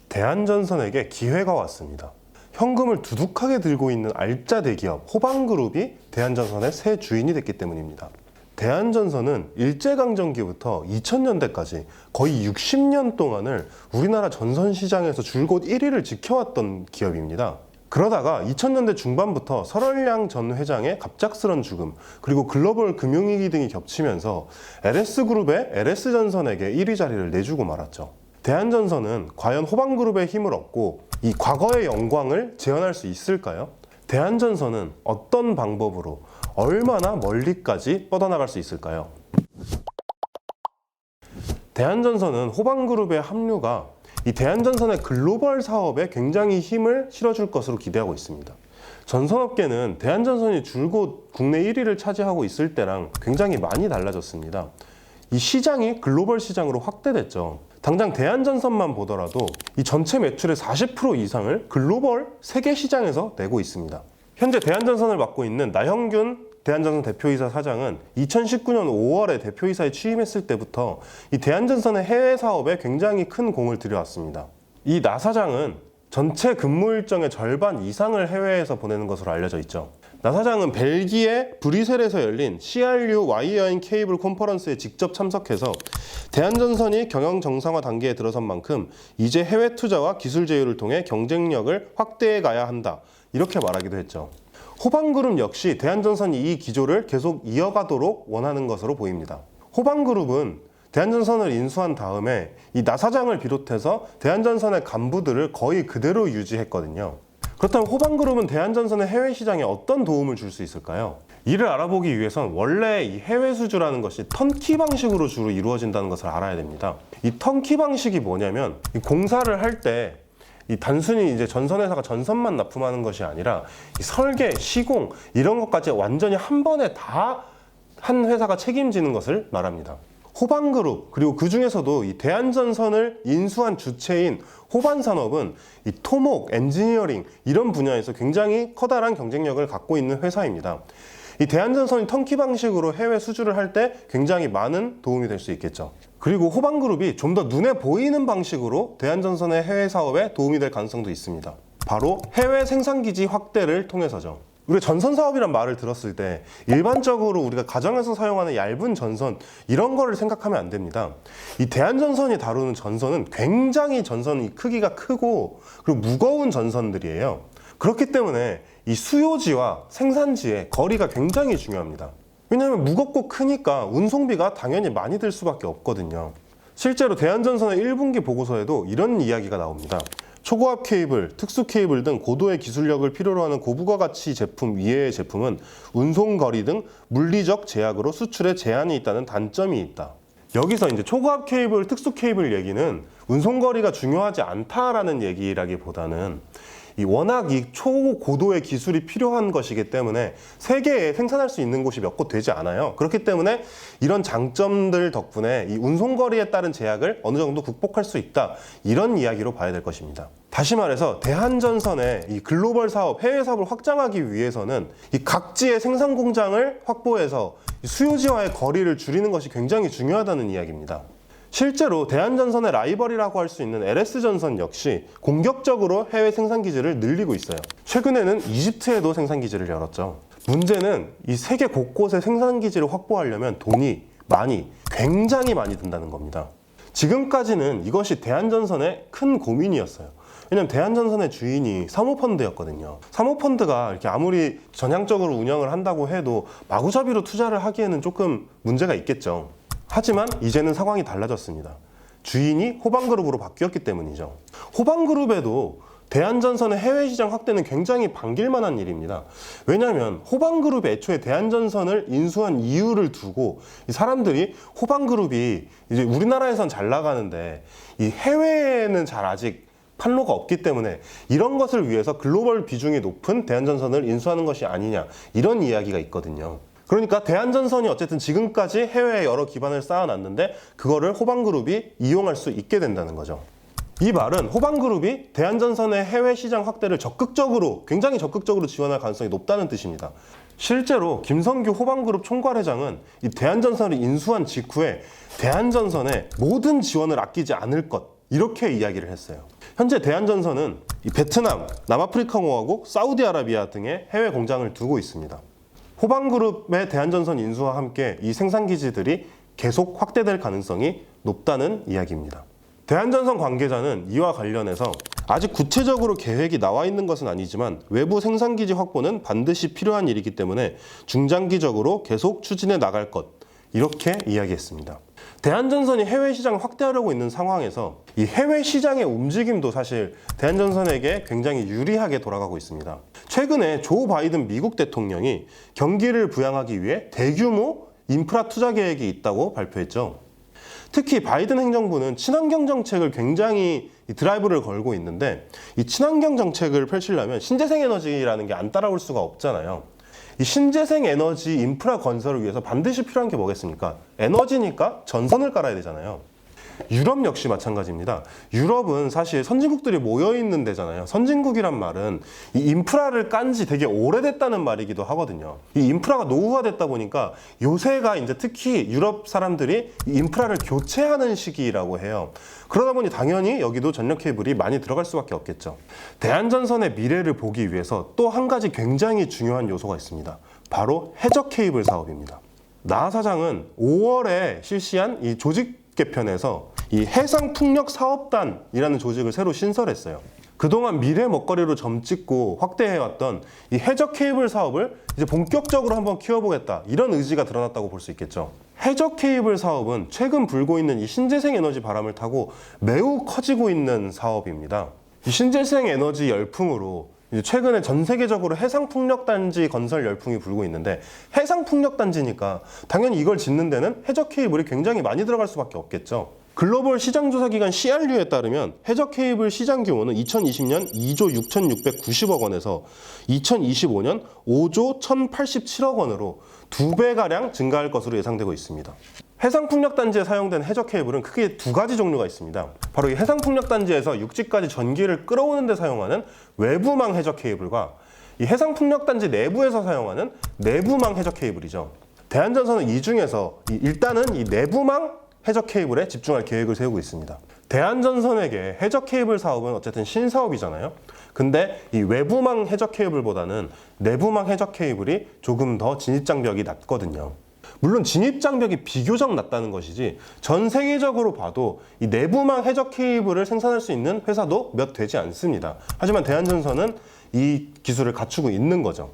대한전선에게 기회가 왔습니다. 현금을 두둑하게 들고 있는 알짜 대기업 호방그룹이 대한전선의 새 주인이 됐기 때문입니다. 대한전선은 일제강점기부터 2000년대까지 거의 60년 동안을 우리나라 전선시장에서 줄곧 1위를 지켜왔던 기업입니다. 그러다가 2000년대 중반부터 설월량 전 회장의 갑작스런 죽음, 그리고 글로벌 금융위기 등이 겹치면서 LS그룹의 LS전선에게 1위 자리를 내주고 말았죠. 대한전선은 과연 호방그룹의 힘을 얻고 이 과거의 영광을 재현할 수 있을까요? 대한전선은 어떤 방법으로 얼마나 멀리까지 뻗어나갈 수 있을까요? 대한전선은 호방그룹의 합류가 이 대한전선의 글로벌 사업에 굉장히 힘을 실어줄 것으로 기대하고 있습니다. 전선업계는 대한전선이 줄곧 국내 1위를 차지하고 있을 때랑 굉장히 많이 달라졌습니다. 이 시장이 글로벌 시장으로 확대됐죠. 당장 대한전선만 보더라도 이 전체 매출의 40% 이상을 글로벌 세계 시장에서 내고 있습니다. 현재 대한전선을 맡고 있는 나형균 대한전선 대표이사 사장은 2019년 5월에 대표이사에 취임했을 때부터 이 대한전선의 해외 사업에 굉장히 큰 공을 들여왔습니다. 이 나 사장은 전체 근무 일정의 절반 이상을 해외에서 보내는 것으로 알려져 있죠. 나 사장은 벨기에 브뤼셀에서 열린 CRU 와이어인 케이블 컨퍼런스에 직접 참석해서 대한전선이 경영 정상화 단계에 들어선 만큼 이제 해외 투자와 기술 제휴를 통해 경쟁력을 확대해 가야 한다, 이렇게 말하기도 했죠. 호방그룹 역시 대한전선이 이 기조를 계속 이어가도록 원하는 것으로 보입니다. 호방그룹은 대한전선을 인수한 다음에 이 나 사장을 비롯해서 대한전선의 간부들을 거의 그대로 유지했거든요. 그렇다면 호방그룹은 대한전선의 해외 시장에 어떤 도움을 줄 수 있을까요? 이를 알아보기 위해선 원래 이 해외 수주라는 것이 턴키 방식으로 주로 이루어진다는 것을 알아야 됩니다. 이 턴키 방식이 뭐냐면 이 공사를 할 때 이 단순히 이제 전선회사가 전선만 납품하는 것이 아니라 이 설계, 시공 이런 것까지 완전히 한 번에 다 한 회사가 책임지는 것을 말합니다. 호방그룹, 그리고 그 중에서도 이 대한전선을 인수한 주체인 호반산업은 이 토목, 엔지니어링 이런 분야에서 굉장히 커다란 경쟁력을 갖고 있는 회사입니다. 이 대한전선이 턴키 방식으로 해외 수주를 할 때 굉장히 많은 도움이 될 수 있겠죠. 그리고 호방그룹이 좀 더 눈에 보이는 방식으로 대한전선의 해외 사업에 도움이 될 가능성도 있습니다. 바로 해외 생산기지 확대를 통해서죠. 우리가 전선 사업이란 말을 들었을 때 일반적으로 우리가 가정에서 사용하는 얇은 전선 이런 거를 생각하면 안 됩니다. 이 대한전선이 다루는 전선은 굉장히 전선 크기가 크고 그리고 무거운 전선들이에요. 그렇기 때문에 이 수요지와 생산지의 거리가 굉장히 중요합니다. 왜냐하면 무겁고 크니까 운송비가 당연히 많이 들 수밖에 없거든요. 실제로 대한전선의 1분기 보고서에도 이런 이야기가 나옵니다. 초고압 케이블, 특수 케이블 등 고도의 기술력을 필요로 하는 고부가 가치 제품 이외의 제품은 운송거리 등 물리적 제약으로 수출에 제한이 있다는 단점이 있다. 여기서 이제 초고압 케이블, 특수 케이블 얘기는 운송거리가 중요하지 않다라는 얘기라기보다는 워낙 이 초고도의 기술이 필요한 것이기 때문에 세계에 생산할 수 있는 곳이 몇 곳 되지 않아요. 그렇기 때문에 이런 장점들 덕분에 이 운송거리에 따른 제약을 어느 정도 극복할 수 있다, 이런 이야기로 봐야 될 것입니다. 다시 말해서 대한전선의 이 글로벌 사업, 해외 사업을 확장하기 위해서는 이 각지의 생산 공장을 확보해서 수요지와의 거리를 줄이는 것이 굉장히 중요하다는 이야기입니다. 실제로 대한전선의 라이벌이라고 할 수 있는 LS전선 역시 공격적으로 해외 생산기지를 늘리고 있어요. 최근에는 이집트에도 생산기지를 열었죠. 문제는 이 세계 곳곳에 생산기지를 확보하려면 돈이 굉장히 많이 든다는 겁니다. 지금까지는 이것이 대한전선의 큰 고민이었어요. 왜냐면 대한전선의 주인이 사모펀드였거든요. 사모펀드가 이렇게 아무리 전향적으로 운영을 한다고 해도 마구잡이로 투자를 하기에는 조금 문제가 있겠죠. 하지만 이제는 상황이 달라졌습니다. 주인이 호방그룹으로 바뀌었기 때문이죠. 호방그룹에도 대한전선의 해외 시장 확대는 굉장히 반길만한 일입니다. 왜냐하면 호방그룹이 애초에 대한전선을 인수한 이유를 두고 이 사람들이 호방그룹이 이제 우리나라에선 잘 나가는데 이 해외에는 잘 아직 판로가 없기 때문에 이런 것을 위해서 글로벌 비중이 높은 대한전선을 인수하는 것이 아니냐, 이런 이야기가 있거든요. 그러니까 대한전선이 어쨌든 지금까지 해외에 여러 기반을 쌓아놨는데 그거를 호방그룹이 이용할 수 있게 된다는 거죠. 이 말은 호방그룹이 대한전선의 해외 시장 확대를 굉장히 적극적으로 지원할 가능성이 높다는 뜻입니다. 실제로 김성규 호방그룹 총괄회장은 이 대한전선을 인수한 직후에 대한전선에 모든 지원을 아끼지 않을 것, 이렇게 이야기를 했어요. 현재 대한전선은 이 베트남, 남아프리카공화국, 사우디아라비아 등의 해외 공장을 두고 있습니다. 호방그룹의 대한전선 인수와 함께 이 생산기지들이 계속 확대될 가능성이 높다는 이야기입니다. 대한전선 관계자는 이와 관련해서 아직 구체적으로 계획이 나와 있는 것은 아니지만 외부 생산기지 확보는 반드시 필요한 일이기 때문에 중장기적으로 계속 추진해 나갈 것, 이렇게 이야기했습니다. 대한전선이 해외 시장을 확대하려고 있는 상황에서 이 해외 시장의 움직임도 사실 대한전선에게 굉장히 유리하게 돌아가고 있습니다. 최근에 조 바이든 미국 대통령이 경기를 부양하기 위해 대규모 인프라 투자 계획이 있다고 발표했죠. 특히 바이든 행정부는 친환경 정책을 굉장히 드라이브를 걸고 있는데 이 친환경 정책을 펼치려면 신재생 에너지라는 게 안 따라올 수가 없잖아요. 이 신재생 에너지 인프라 건설을 위해서 반드시 필요한 게 뭐겠습니까? 에너지니까 전선을 깔아야 되잖아요. 유럽 역시 마찬가지입니다. 유럽은 사실 선진국들이 모여있는 데잖아요. 선진국이란 말은 이 인프라를 깐 지 되게 오래됐다는 말이기도 하거든요. 이 인프라가 노후화됐다 보니까 요새가 이제 특히 유럽 사람들이 이 인프라를 교체하는 시기라고 해요. 그러다 보니 당연히 여기도 전력 케이블이 많이 들어갈 수밖에 없겠죠. 대한전선의 미래를 보기 위해서 또 한 가지 굉장히 중요한 요소가 있습니다. 바로 해적 케이블 사업입니다. 나 사장은 5월에 실시한 이 조직 개편에서 이 해상풍력사업단이라는 조직을 새로 신설했어요. 그동안 미래 먹거리로 점찍고 확대해왔던 이 해적 케이블 사업을 이제 본격적으로 한번 키워보겠다, 이런 의지가 드러났다고 볼 수 있겠죠. 해적 케이블 사업은 최근 불고 있는 이 신재생 에너지 바람을 타고 매우 커지고 있는 사업입니다. 이 신재생 에너지 열풍으로 최근에 전 세계적으로 해상풍력단지 건설 열풍이 불고 있는데, 해상풍력단지니까 당연히 이걸 짓는 데는 해적 케이블이 굉장히 많이 들어갈 수밖에 없겠죠. 글로벌 시장조사기관 CRU에 따르면 해적 케이블 시장 규모는 2020년 2조 6,690억 원에서 2025년 5조 1,087억 원으로 2배가량 증가할 것으로 예상되고 있습니다. 해상풍력단지에 사용된 해적 케이블은 크게 두 가지 종류가 있습니다. 바로 이 해상풍력단지에서 육지까지 전기를 끌어오는 데 사용하는 외부망 해적 케이블과 이 해상풍력단지 내부에서 사용하는 내부망 해적 케이블이죠. 대한전선은 이 중에서 일단은 이 내부망 해적 케이블에 집중할 계획을 세우고 있습니다. 대한전선에게 해적 케이블 사업은 어쨌든 신사업이잖아요. 근데 이 외부망 해적 케이블보다는 내부망 해적 케이블이 조금 더 진입장벽이 낮거든요. 물론 진입장벽이 비교적 낮다는 것이지 전 세계적으로 봐도 이 내부망 해적 케이블을 생산할 수 있는 회사도 몇 되지 않습니다. 하지만 대한전선은 이 기술을 갖추고 있는 거죠.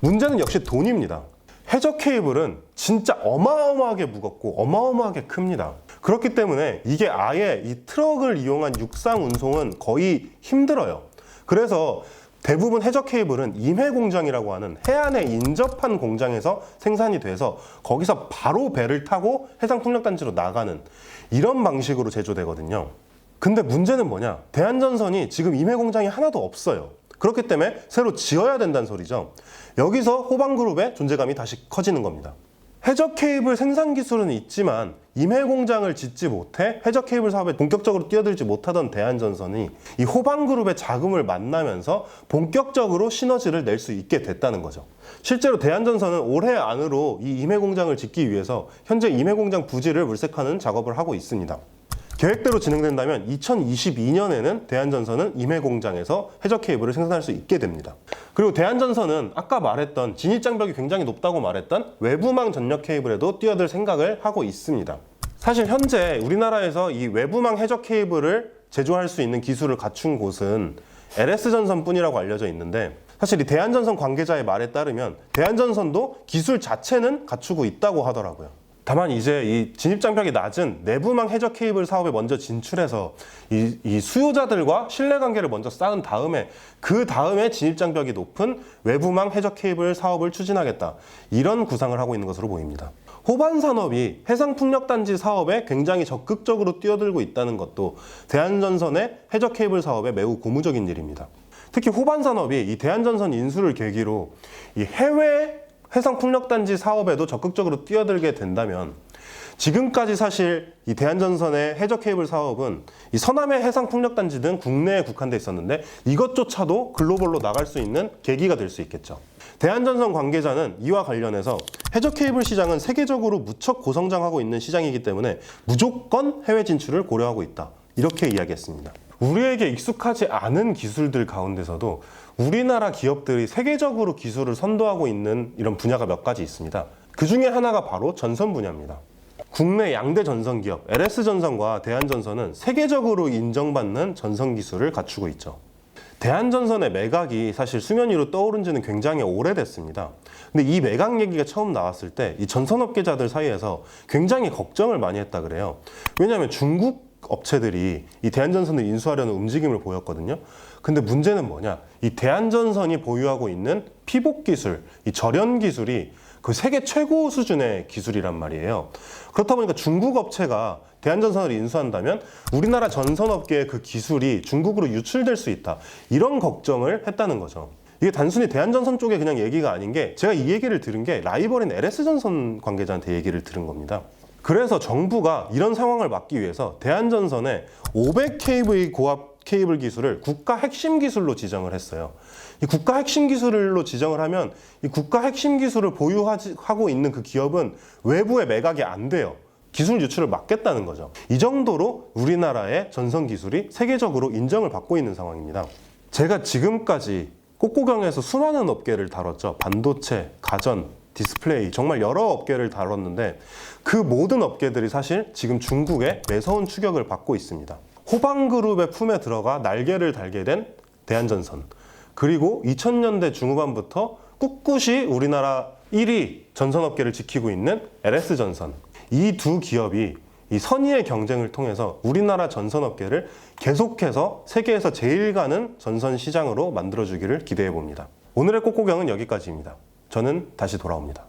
문제는 역시 돈입니다. 해적 케이블은 진짜 어마어마하게 무겁고 어마어마하게 큽니다. 그렇기 때문에 이게 아예 이 트럭을 이용한 육상 운송은 거의 힘들어요. 그래서 대부분 해적 케이블은 임해 공장이라고 하는 해안에 인접한 공장에서 생산이 돼서 거기서 바로 배를 타고 해상풍력단지로 나가는 이런 방식으로 제조되거든요. 근데 문제는 뭐냐? 대한전선이 지금 임해 공장이 하나도 없어요. 그렇기 때문에 새로 지어야 된다는 소리죠. 여기서 호방그룹의 존재감이 다시 커지는 겁니다. 해적 케이블 생산 기술은 있지만 임해 공장을 짓지 못해 해적 케이블 사업에 본격적으로 뛰어들지 못하던 대한전선이 이 호방그룹의 자금을 만나면서 본격적으로 시너지를 낼 수 있게 됐다는 거죠. 실제로 대한전선은 올해 안으로 이 임해 공장을 짓기 위해서 현재 임해 공장 부지를 물색하는 작업을 하고 있습니다. 계획대로 진행된다면 2022년에는 대한전선은 임해 공장에서 해적 케이블을 생산할 수 있게 됩니다. 그리고 대한전선은 아까 말했던 진입장벽이 굉장히 높다고 말했던 외부망 전력 케이블에도 뛰어들 생각을 하고 있습니다. 사실 현재 우리나라에서 이 외부망 해적 케이블을 제조할 수 있는 기술을 갖춘 곳은 LS전선뿐이라고 알려져 있는데, 사실 이 대한전선 관계자의 말에 따르면 대한전선도 기술 자체는 갖추고 있다고 하더라고요. 다만 이제 이 진입장벽이 낮은 내부망 해적 케이블 사업에 먼저 진출해서 이 수요자들과 신뢰관계를 먼저 쌓은 다음에 그 다음에 진입장벽이 높은 외부망 해적 케이블 사업을 추진하겠다, 이런 구상을 하고 있는 것으로 보입니다. 호반산업이 해상풍력단지 사업에 굉장히 적극적으로 뛰어들고 있다는 것도 대한전선의 해적 케이블 사업에 매우 고무적인 일입니다. 특히 호반산업이 이 대한전선 인수를 계기로 이 해외 해상풍력단지 사업에도 적극적으로 뛰어들게 된다면, 지금까지 사실 이 대한전선의 해적 케이블 사업은 이 서남의 해상풍력단지 등 국내에 국한돼 있었는데 이것조차도 글로벌로 나갈 수 있는 계기가 될 수 있겠죠. 대한전선 관계자는 이와 관련해서 해적 케이블 시장은 세계적으로 무척 고성장하고 있는 시장이기 때문에 무조건 해외 진출을 고려하고 있다, 이렇게 이야기했습니다. 우리에게 익숙하지 않은 기술들 가운데서도 우리나라 기업들이 세계적으로 기술을 선도하고 있는 이런 분야가 몇 가지 있습니다. 그 중에 하나가 바로 전선 분야입니다. 국내 양대 전선 기업 LS전선과 대한전선은 세계적으로 인정받는 전선 기술을 갖추고 있죠. 대한전선의 매각이 사실 수면 위로 떠오른 지는 굉장히 오래됐습니다. 근데 이 매각 얘기가 처음 나왔을 때 이 전선업계자들 사이에서 굉장히 걱정을 많이 했다 그래요. 왜냐하면 중국 업체들이 이 대한전선을 인수하려는 움직임을 보였거든요. 근데 문제는 뭐냐? 이 대한전선이 보유하고 있는 피복 기술, 이 절연 기술이 그 세계 최고 수준의 기술이란 말이에요. 그렇다 보니까 중국 업체가 대한전선을 인수한다면 우리나라 전선업계의 그 기술이 중국으로 유출될 수 있다. 이런 걱정을 했다는 거죠. 이게 단순히 대한전선 쪽에 그냥 얘기가 아닌 게 제가 이 얘기를 들은 게 라이벌인 LS전선 관계자한테 얘기를 들은 겁니다. 그래서 정부가 이런 상황을 막기 위해서 대한전선에 500kV 고압 케이블 기술을 국가 핵심 기술로 지정을 했어요. 이 국가 핵심 기술로 지정을 하면 이 국가 핵심 기술을 보유하고 있는 그 기업은 외부에 매각이 안 돼요. 기술 유출을 막겠다는 거죠. 이 정도로 우리나라의 전선 기술이 세계적으로 인정을 받고 있는 상황입니다. 제가 지금까지 꽃구경에서 수많은 업계를 다뤘죠. 반도체, 가전, 디스플레이, 정말 여러 업계를 다뤘는데 그 모든 업계들이 사실 지금 중국의 매서운 추격을 받고 있습니다. 호방그룹의 품에 들어가 날개를 달게 된 대한전선, 그리고 2000년대 중후반부터 꿋꿋이 우리나라 1위 전선업계를 지키고 있는 LS전선, 이 두 기업이 이 선의의 경쟁을 통해서 우리나라 전선업계를 계속해서 세계에서 제일 가는 전선 시장으로 만들어주기를 기대해 봅니다. 오늘의 꽃구경은 여기까지입니다. 저는 다시 돌아옵니다.